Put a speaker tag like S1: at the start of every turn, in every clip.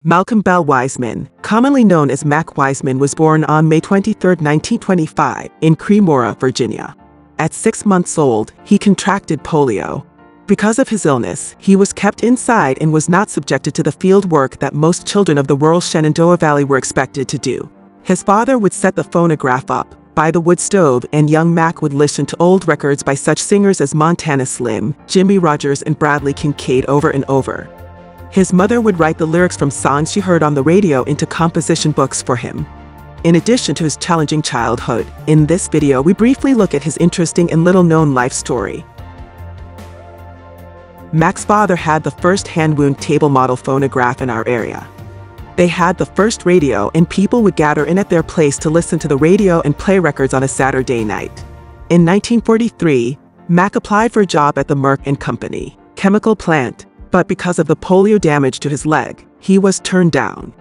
S1: Malcolm Bell Wiseman, commonly known as Mac Wiseman, was born on May 23, 1925, in Crimora, Virginia. At 6 months old, he contracted polio. Because of his illness, he was kept inside and was not subjected to the field work that most children of the rural Shenandoah Valley were expected to do. His father would set the phonograph up by the wood stove, and young Mac would listen to old records by such singers as Montana Slim, Jimmie, Rodgers, and Bradley Kincaid over and over. His mother would write the lyrics from songs she heard on the radio into composition books for him. In addition to his challenging childhood, in this video we briefly look at his interesting and little-known life story. Mac's father had the first hand-wound table model phonograph in our area. They had the first radio, and people would gather in at their place to listen to the radio and play records on a Saturday night. In 1943, Mac applied for a job at the Merck & Company chemical plant, but because of the polio damage to his leg, he was turned down.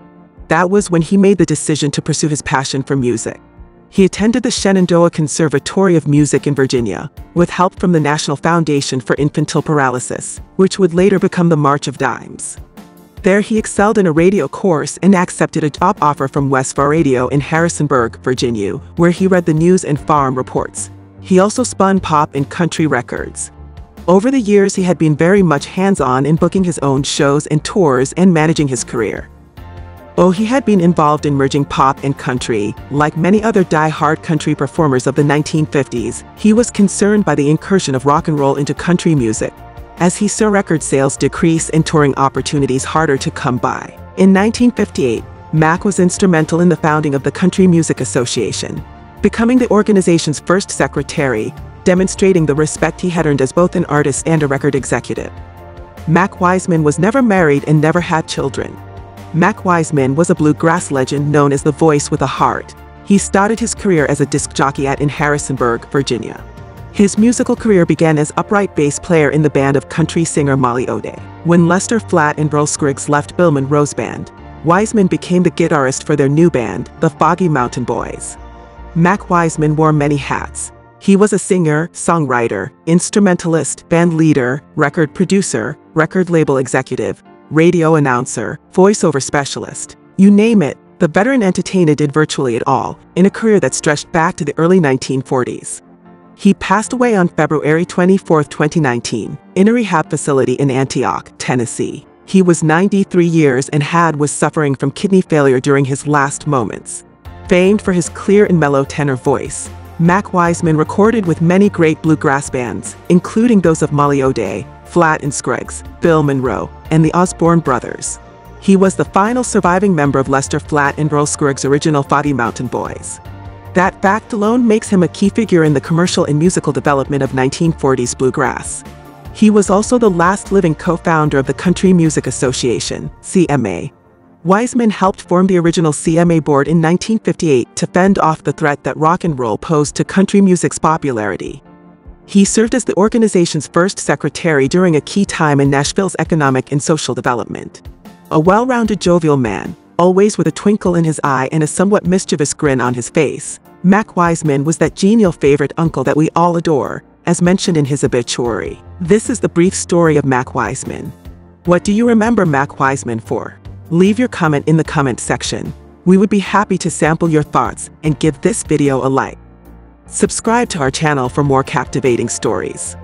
S1: That was when he made the decision to pursue his passion for music. He attended the Shenandoah Conservatory of Music in Virginia, with help from the National Foundation for Infantile Paralysis, which would later become the March of Dimes. There he excelled in a radio course and accepted a job offer from West Farm Radio in Harrisonburg, Virginia, where he read the news and farm reports. He also spun pop and country records. Over the years, he had been very much hands-on in booking his own shows and tours and managing his career. Though he had been involved in merging pop and country, like many other die-hard country performers of the 1950s, he was concerned by the incursion of rock and roll into country music, as he saw record sales decrease and touring opportunities harder to come by. In 1958, Mac was instrumental in the founding of the Country Music Association, becoming the organization's first secretary, demonstrating the respect he had earned as both an artist and a record executive. Mac Wiseman was never married and never had children. Mac Wiseman was a bluegrass legend known as the Voice with a Heart. He started his career as a disc jockey in Harrisonburg, Virginia. His musical career began as upright bass player in the band of country singer Molly O'Day. When Lester Flatt and Earl Scruggs left Bill Monroe's band, Wiseman became the guitarist for their new band, the Foggy Mountain Boys. Mac Wiseman wore many hats. He was a singer, songwriter, instrumentalist, band leader, record producer, record label executive, radio announcer, voiceover specialist. You name it, the veteran entertainer did virtually it all, in a career that stretched back to the early 1940s. He passed away on February 24, 2019, in a rehab facility in Antioch, Tennessee. He was 93 years and was suffering from kidney failure during his last moments. Famed for his clear and mellow tenor voice, Mac Wiseman recorded with many great bluegrass bands, including those of Molly O'Day, Flatt and Scruggs, Bill Monroe, and the Osborne Brothers. He was the final surviving member of Lester Flatt and Earl Scruggs' original Foggy Mountain Boys. That fact alone makes him a key figure in the commercial and musical development of 1940s bluegrass. He was also the last living co-founder of the Country Music Association, CMA. Wiseman helped form the original CMA board in 1958 to fend off the threat that rock and roll posed to country music's popularity. He served as the organization's first secretary during a key time in Nashville's economic and social development. A well-rounded, jovial man, always with a twinkle in his eye and a somewhat mischievous grin on his face, Mac Wiseman was that genial favorite uncle that we all adore, as mentioned in his obituary. This is the brief story of Mac Wiseman. What do you remember Mac Wiseman for? Leave your comment in the comment section. We would be happy to sample your thoughts and give this video a like. Subscribe to our channel for more captivating stories.